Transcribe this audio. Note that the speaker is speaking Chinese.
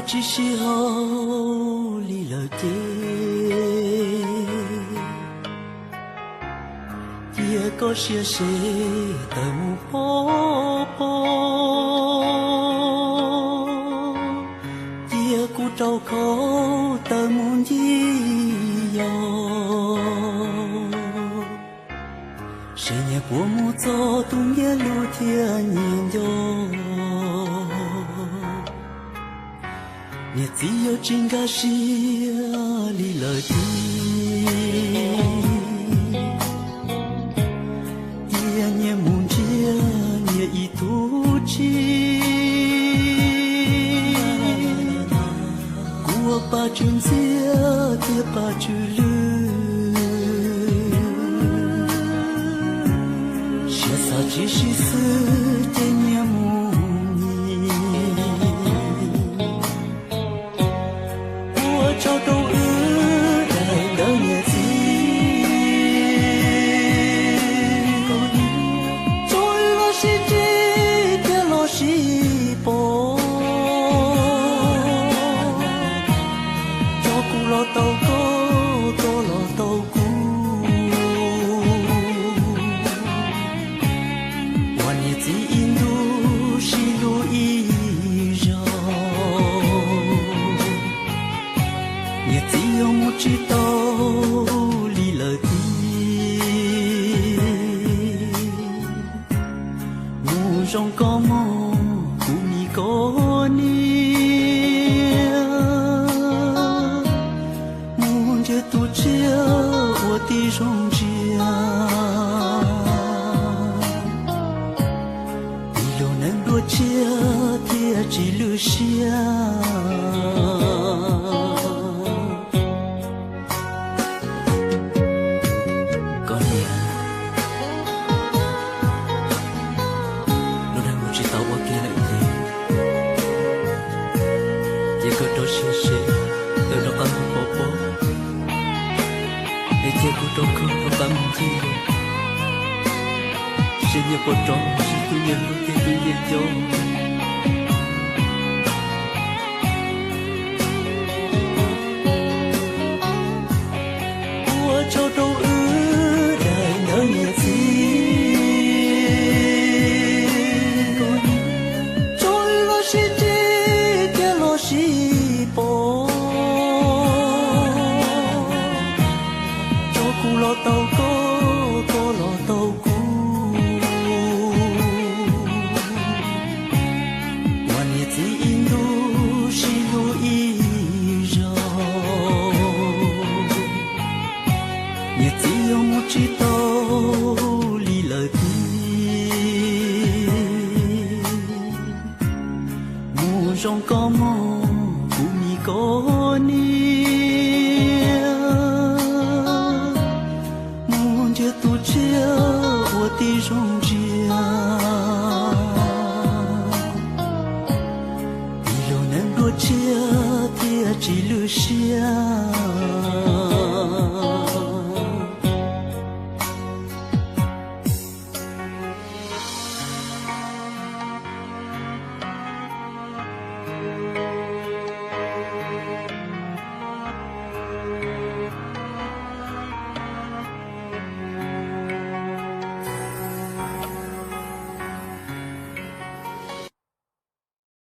只时候离了地，一个些谁的目婆婆，一股招口的梦一样，谁也不木走东也路天年哟。你只有真个是离了地，一年梦见你一途去，我把君子也把君路，写下只是死的面目。找到爱来的日子，做了世界的老西坡，照顾了刀沟，做了刀姑，万年只因路是路一绕。也只有我知道离了地，我让个梦不迷个你，梦着独着我的容家，一路能多家的只留下。Senya potong situnya luti dunia jauh. Ua cho đâu ư đời nơi nhà gì, trôi lo xí chế kia lo xí bò, cho cụ lo tàu có lo tàu cụ. Chỉ tao lý lời đi, mù rong có